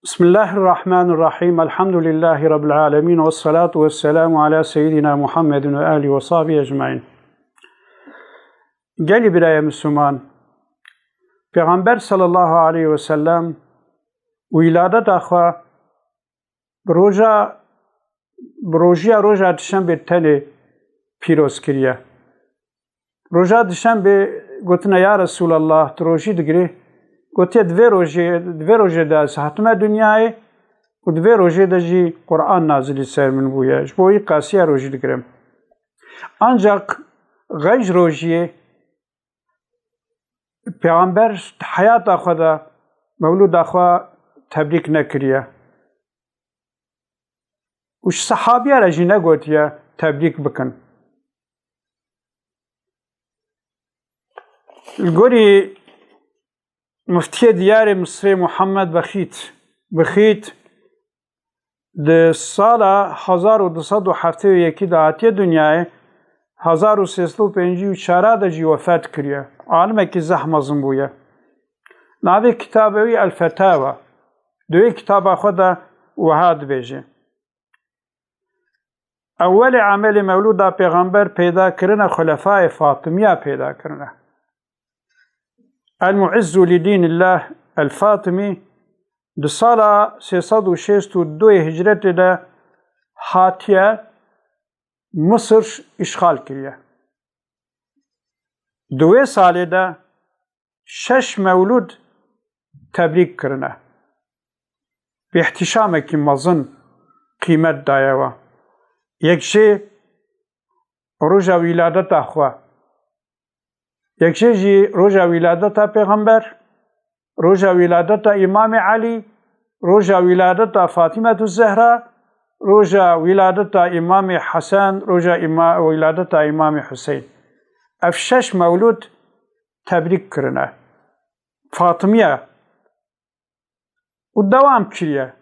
بسم الله الرحمن الرحيم الحمد لله رب العالمين والصلاة والسلام على سيدنا محمد وآله وصحبه أجمعين. Gel biraya Müslüman, Peygamber sallallahu aleyhi ve sellem wiladet axwe roja dişembe tenê pîroz kiriye. Roja dişembe gotine ya Resulallah tu rojî digirî, gotiye divê rojê de ez hatime dünyayê û divê rojê de jî Qur'an nazilî ser min bûye. Ji bo wî qasiya rojî digirim. Ancak gej rojiyê Peygamber hayata xwe de mevlûda xwe tebrîk nekiriye. û ji sahabiya re jî negotiye tebrîk bikin. Li gorî Muftiyê diyarê Misrê Muhammed Bixît di sala 1271 de hatiye dünyayê 1354 de jî wefat kiriye. Alimekî zeh mezin bûye. Navê kitabê wî El-Fetawa. Di kitaba xwe de wiha dibêje. Ewelê emelê mevlûda Pêxember pêda kirine Xulefayê Fatimiya pêda kirine. El-Muizzu li dînillah El-Fatimi di sala 362 hicretê de hatiye Mısır işgal kiriye. Di wê salê de 6 mevlûd tebrîk kirine. Bi ihtîşamekî mezin qîmet daye we. Yek jê roja wîladeta xwe. Yek jê jî roja wîladeta Pêxember, roja wîladeta İmamê Alî, roja wîladeta Fatîmetu Zehra, roja wîladeta İmamê Hesen, roja wîladeta İmamê Hüseyn. Ev 6 mevlûd tebrîk kirine. Fatimiya û dewam kiriye.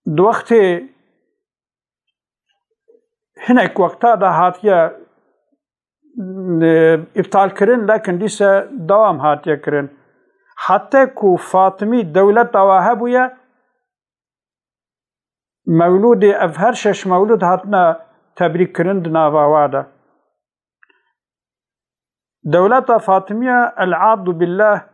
Di wextê hinek wexta da hatiye iptalkirin lekin dîse dewam hatiye kirin. Hete ku Fatimî dewleta we hebûye, mevlûdê ev her 6 mevlûd hatine tebrîk kirin di nava we de. Dewleta Fatimiya El-Abdu Billah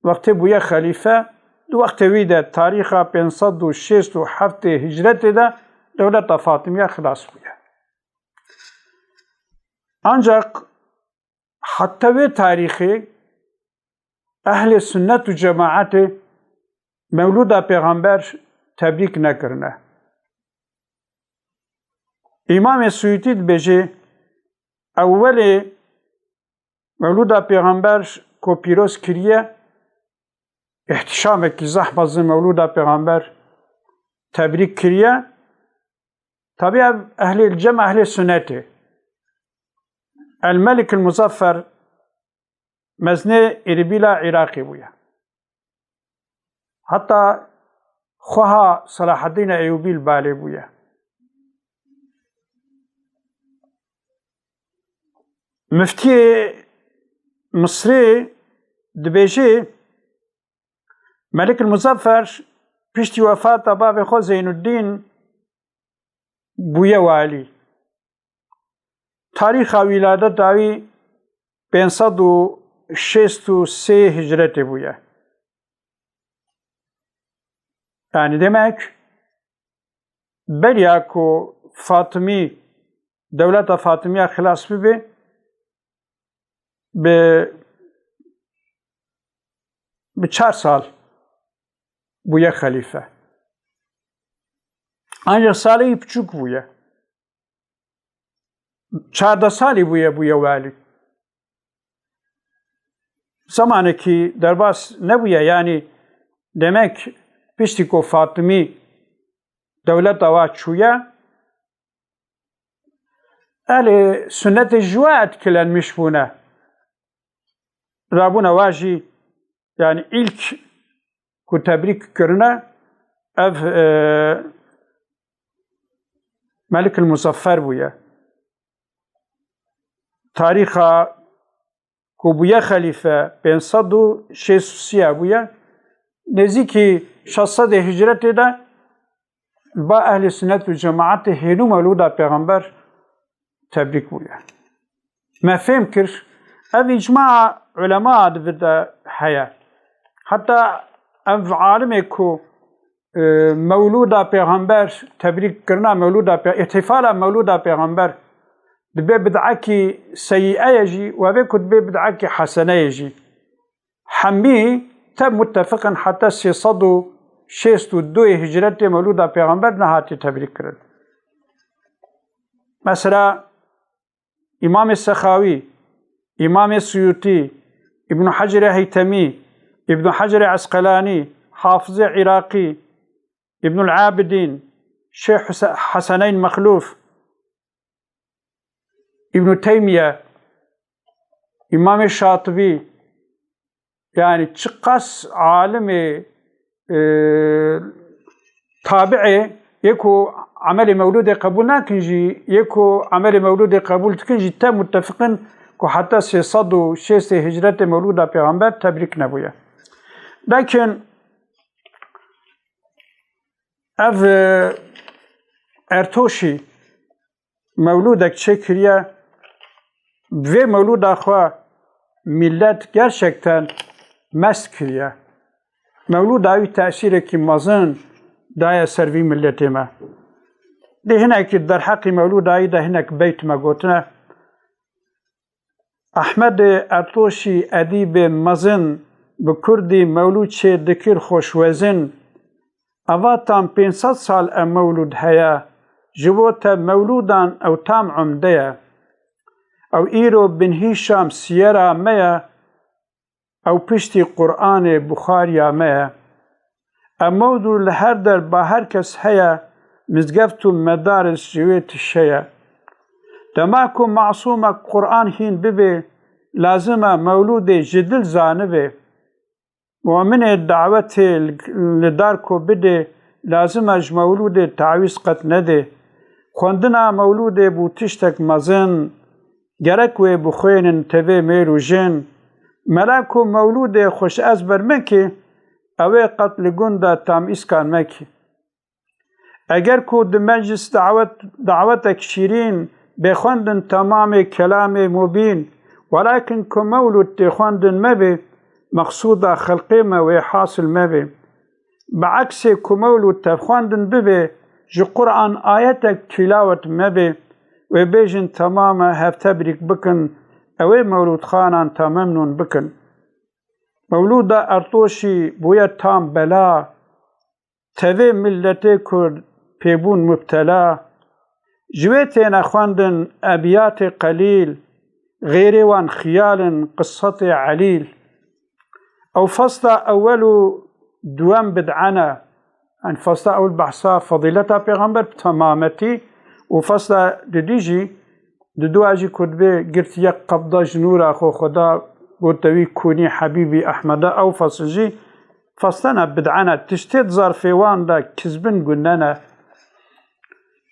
wextê bûye xelîfe, di wextê wî de tarîxa 567 hicretê de dewleta Fatimiya xilas bûye. Ancak hatta wê tarîxê ehl-i sünnet û cemaetê mevlûda Pêxember tebrîk nekirine. İmamê Suyutî dibêje ewelê mevlûda Pêxember ku pîroz kiriye, ihtîşamekî zeh mezin mevlûda Pêxember tebrîk kiriye. Tabi ev ehlê cem ehl-i sünnetê. El-Melik el-Muzaffer meznê Îrbîla Iraqê bûye. Heta xweha Salaheddîn Eyyûbî li balê bûye. Muftiyê Misrê dibêje Melik el-Muzaffer piştî wefata bavê xwe Zeynuddîn bûye walî. Tarîxa wîladeta wî 563 hicretê bûye. Yani demek beriya ku Fatimî dewleta Fatimiya xilas bibe bi 4 sal bûye xelîfe. Ancak salê piçûk bûye. 14 salî bûye walî. Zamanekî derbas nebûye, yani demek piştî ku Fatimî dewleta we çûye, ehl-i sünnetê ji we etkilenmiş bûne. Rabûne we jî yani ilk ku tebrîk kirine ev Melik el-Muzaffer bûye. Tarîxa ku bûye xelîfe 563 bûye, نزیکی 600 هجرت ده با اهل سنت و جماعت هینو مولود پیغمبر تبریک بوده. ما فهم کر او اجماع علماء ده حیا حتی او عالم کو مولود پیغمبر تبریک کرنا مولود احتفال مولود پیغمبر دبی بدعکی سیئه جی و بکو دبی بدعکی حسنه جی حمی تب متفقا حتی 362 هجرت مولود پیغمبر نهاتی تبریک کرد. مثلا امام سخاوی، امام سیوطی، ابن حجر هیتمی، ابن حجر عسقلانی، حافظ عراقی، ابن العابدین، شیخ حسنین مخلوف، ابن تیمیه، امام شاطبی، yani çıkas alemi tabi'i yeko ameli mevludi kabul nakinci yeko ameli mevludi kabul tkinci tam muttafiqin ko hatta 306 hicreti mevluda peygamber tebrik nebuya. Lakin ev ertoşi mevludak çekiriye ve mevluda xwa millet gerçekten mest kiriye. Mevlud avi tesireki mazın daya servi milletime. De hineki der haqqi mevlud avi de hinek beytime gotine. Ahmed Ertoşi edib mazın bu Kurdi mevlud çe dikir xoşwezin. Ava tam 500 sal mevlud haya. Jibota mevludan ev tam umdeye. او ایرو بن هیشام سیرا میا او پشتی قرآن بخاریا میا امودو لهر در با هر کس هیا مزگفتو مدارس جویت الشیا دماکو معصوم قرآن هین ببه لازمه مولود جدل زانبه ومن دعوت لدارکو بده لازمه مولود تعویز قط نده خوندنا مولود بو تشتک مزن gerek ve bu خوینن تبه میرو جن ملاکو مولود خوش از بر مکی اوه قتل گنده تام اسکان مکی اگر کو د مجلس دعوتک شیرین بخوندن تمام کلام مبین ولكن کو مولود تخوندن مبه مقصود خلقی ما و حاصل مبه بعکس کو مولود تخوندن ببه جو قرآن آیتک تلاوت مبه و بیجن تمام هف تبریک بکن اوی مولود خانان تمامنون بکن مولود ارتوشی بویا تام بلا توی ملت کرد پیبون مبتلا جویتین خواندن ابیات قلیل غیر وان خیال قصت علیل او فصل اولو دوام بدعنا يعني فصل اول بحثا فضيلتها پیغمبر تمامتی وفصل دديجي ددواجي كتبه قلت يك قبضة جنور أخو خدا قلت وي كوني حبيبي أحمد أو فصل جي فصلنا بدعنا تشتيت ظرفيوان دا كذبن قلنا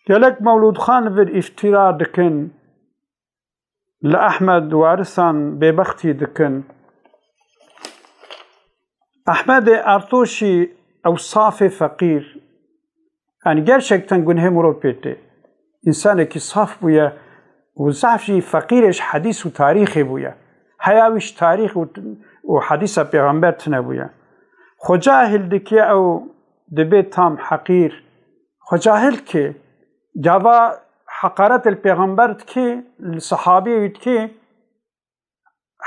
يلك مولود خان في الافتراء دكن لأحمد وارثان ببختي دكن أحمد أرتوشي أو صافي فقير يعني gerçekten günhe murobbeti İnsanı ki saf buya و ضعفی فقیرش حدیث و تاریخی بویا حیاویش تاریخ و حدیث پیغمبر تنه بویا خو جاهل دکی او دبی تام حقیر خو جاهل که جاوا حقارت الپیغمبر که الصحابی که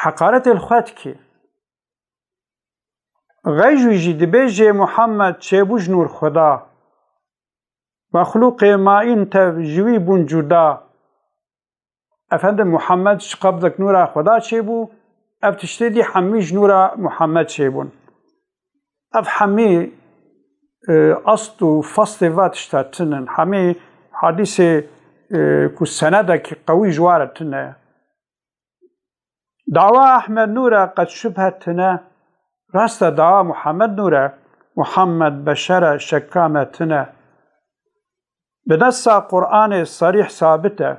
حقارت الخوات که غیجوی دبی جه محمد چه بوج نور خدا مخلوق ما انت جوی بون جدا افندم محمد قبضك نورا خدا چه بو اف تشتدي حميج نورا محمد چه بون اف حمي اصل و فصل وات اشتاتنن حمي حديث كو سندك قوي جوارتنا دعوة احمد نورا قد شبهتنا راست دعوة محمد نورا محمد بشر شكامتنا بنص قرآن صريح ثابته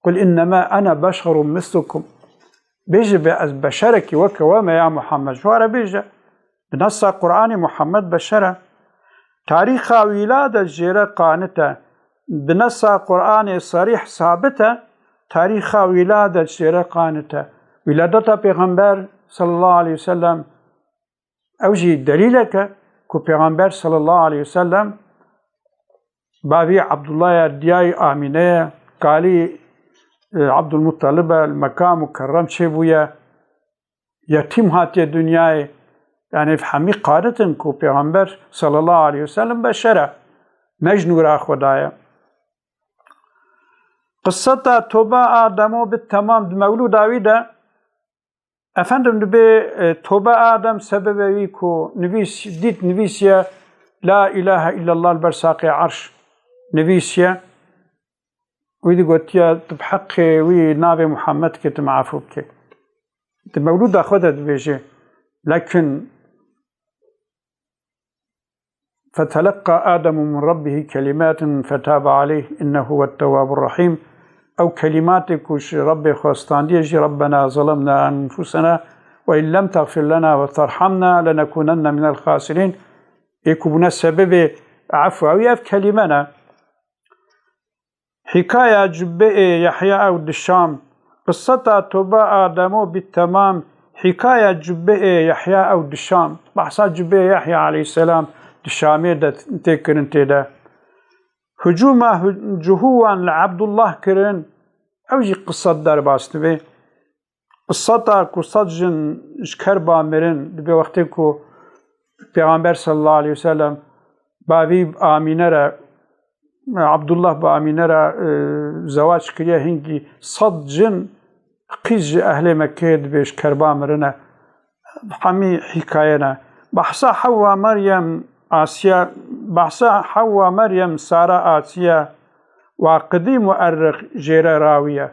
قل إنما أنا بشر مثلكم بيجي بشرك وكوما يا محمد شو أنا بيجي بنص قرآن محمد بشرة تاريخ ولادة جيرة قانته بنص قرآن صريح ثابته تاريخ ولادة جيرة قانته ولادة پیغمبر صلى الله عليه وسلم اوجي دليلك كو پیغمبر صلى الله عليه وسلم بابي عبد الله دياي آمينة قالي عبد المطلب المكان مكرم شبويا يتيم هاتي الدنيا يعني فهمي قادة كو پیغمبر صلى الله عليه وسلم بشرة مجنورا خدايا قصة توبة آدمو بالتمام مولود داويدا افندم دبي توبة آدم سببه كو نبيس ديت نبيسيا لا إله إلا الله البرساقي عرش نبيسيا ويدي قلتيا تبحقي وي نابي محمد كت معفوك مولود أخذت بيجي لكن فتلقى آدم من ربه كلمات فتاب عليه إنه هو التواب الرحيم أو كلماتك وش ربي خواستان ديجي ربنا ظلمنا أنفسنا وإن لم تغفر لنا وترحمنا لنكونن من الخاسرين يكون السبب عفو أو يف كلمنا حكاية جبئ يحيى أو الشام قصة توبة آدمو بالتمام حكاية جبئ يحيى أو الشام بحثات جبئ يحيى عليه السلام الشامي دا تكرن تيدا هجومه جهوان لعبد الله كرن اوجي قصة دار باستبه قصة جن اشكر بامرن دبي وقتكو پیغمبر صلى الله عليه وسلم بابي آمينة را عبد الله بآمينة را زواج كريا هنگي صد جن قيز أهل مكة دبي اشكر بامرن حمي حكاينا بحثا حوا مريم آسيا بحثا حوا مريم سارة آسيا وقديم مؤرخ جيرة راوية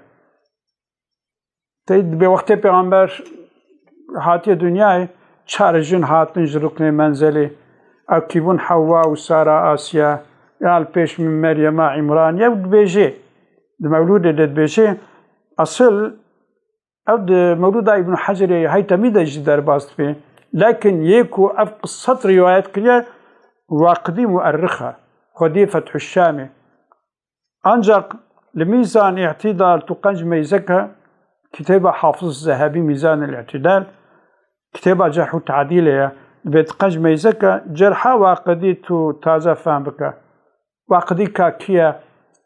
تيد بوقت پیغمبر هاتي دنياي چار جن هاتن جرقن منزلي اكيبون حوا وسارة آسيا يال پیش من مريم عمران يود بيجي المولود دد بيجي اصل او مولود ابن حجر هاي تميد جدار باست فيه لكن يكو اب قصة روايات كليا وقديم مؤرخها خدي فتح الشامي أنجق لميزان اعتدال تقنج ميزكها كتابة حافظ الذهبي ميزان الاعتدال كتابة جرح وتعديل بتقنج ميزكها جرحا وقدي تو تازة فهم بك وقدي كاكيا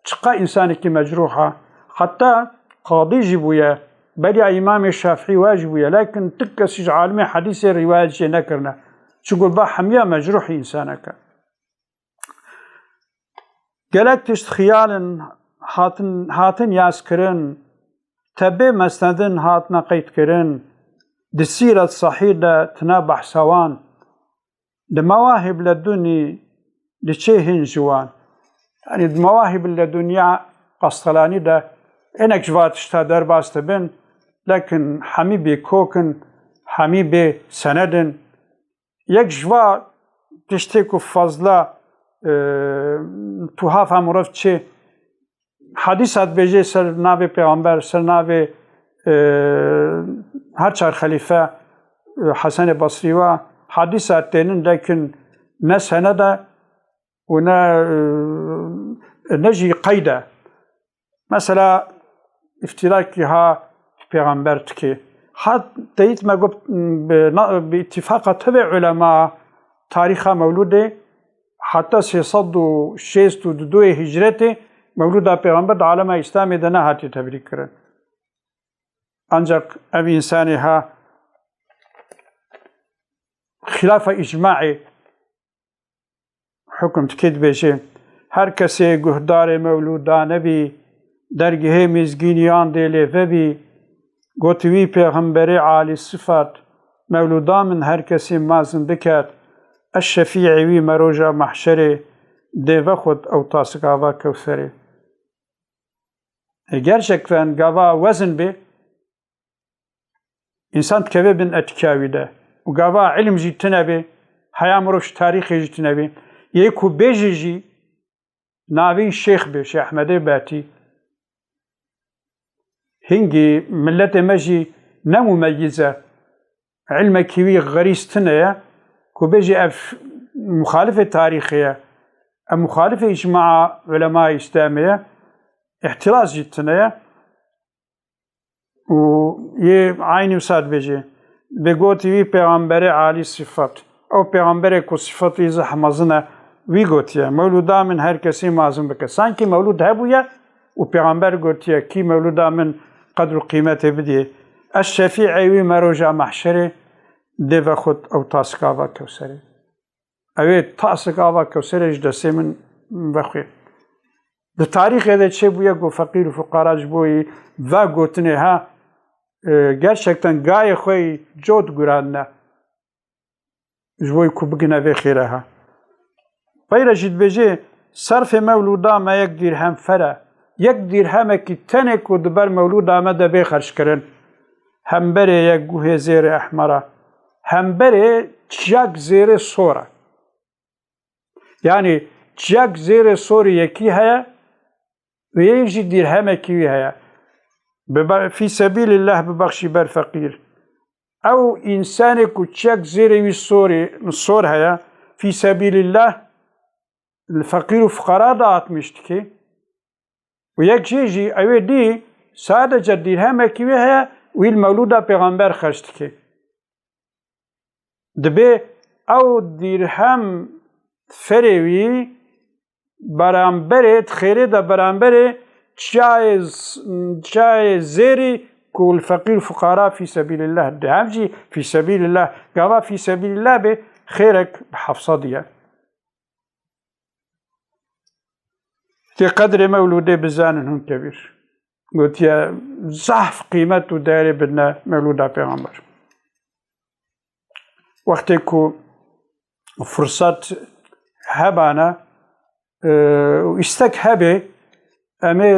تشقى إنسانك مجروحة حتى قاضي جبويا بدي إمام الشافعي واجبويا لكن تكسج عالمي حديث الرواية جي نكرنا شقول با حمية مجروح إنسانك قالك تشت خيال هاتن ياسكرن تبي مستندن هاتنا قيت كرن دسيرة صحيدة تنابح سوان دمواهب لدني لشيهن جوان يعني المواهب لدنيا قسطلاني ده انك جوات اشتادر باستبن لكن حمي بكوكن حمي بسندن يك جوا تشتكو فضلا تو هافا مرفت چه حدیثات بجه سر ناو پیغمبر سر ناو هر چار خلیفه حسن بصری و حدیثات دینن لیکن نه سنده و نه نجی قیده مثلا افتراکی ها پیغمبر تکی حد دیت ما گفت باتفاق تبع علماء تاریخ مولوده حتى 362 هجرته مولود پیغمبر عالم اسلام ده نه هاتی تبریک کرد انجق ابي انسانها خلاف اجماعي حكم تكيد بيجي هر کسی گهدار مولودان بی درگه مزگینیان دیلی و بی گوتوی پیغمبر عالی صفات مولودان من هر کسی مازن بکد الشفيع وي مروجا محشري دي وخد او تاسك غابا كوثري gerçekten غابا وزن بي انسان تكوي بن اتكاوي ده وغابا علم جي تنبي حيا مروش تاريخي جي تنبي يكو بيجي جي ناوي شيخ بي شيخ احمد باتي هنجي ملت مجي نمميزة علم كيوي غريستنا كوبيجي أف مخالفة تاريخية مخالفة إجماع علماء إسلامية احتراز جتنية وعيني وساد بيجي بيقوتي وي پیغمبر عالي صفات أو پیغمبر كو صفات إذا حمزنا ويقوتي مولودا من هر كسي معظم بك سانكي مولود هبويا وپیغمبر قوتي كي مولودا من قدر قيمته بدي الشفيع وي مروجع محشره ديفا خود أو تاسكاوا كوسري اوه تاسكاوا كوسري جدسي من بخوي ده تاريخ هذا چه بويا گو فقير و فقراء جبوي و گوتنه ها gerçekten gaye خوي جود گرانه جبوي كوبگنا في خيرها غير جد بيجي صرف مولودا ما يك درهم فرا يك درهم كي تنك ودبر مولودا ما ده بخرج كرن هم بره يك گوه زير احمره هم بره چياك زير صورة يعني چياك زير صورة يكي هيا ويجي درهم كي هيا في سبيل الله ببخشي بر فقير او انسان كو چياك زير الصور هيا في سبيل الله الفقير وفقراء دعات مشتكي ويك جيجي اوه دي سادة درهم كي هيا والمولودة پیغمبر خرجتكي دبي او درهم فريوي برانبره خيره دا برانبره چای زيري كل فقير فقراء في سبيل الله دهمجي في سبيل الله قابا في سبيل الله به خيرك بحفصة ديا تي قدر مولوده بزانهم كبير قلت يا ضعف قيمته داري بدنا مولوده پیغمبر وقتی که فرصت هبانه و استک هبه امی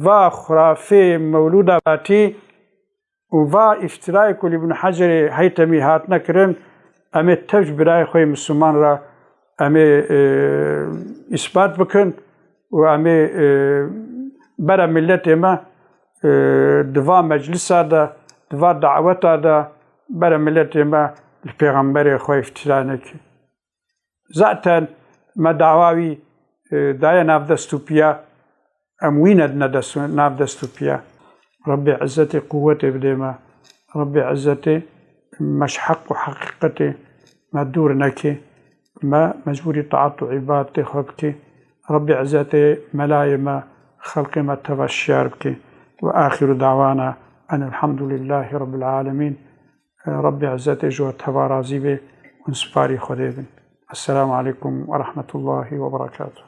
و خرافه مولوده باتی و افترائی که ابن حجر حیتمی هات نکرن امی تفج برای خوی مسلمان را امی اثبات بکن و امی برای ملت ما دوا مجلس دا دوا دعوت دا برای ملت ما الپیغمبر خوی افترا نکی ذاتا ما دعواوی دایا ناف دستو پیا امویند ناف دستو پیا رب عزتي قوتي بديما رب عزتي مش حق وحقيقتي ما دور نكي ما مجبوري طاعت عبادتي خبكي رب عزتي ملايمة خلقي ما تفشيار بكي وآخر دعوانا أن الحمد لله رب العالمين رب عزتي جوة تبارازي بي ونسباري خديبن السلام عليكم ورحمة الله وبركاته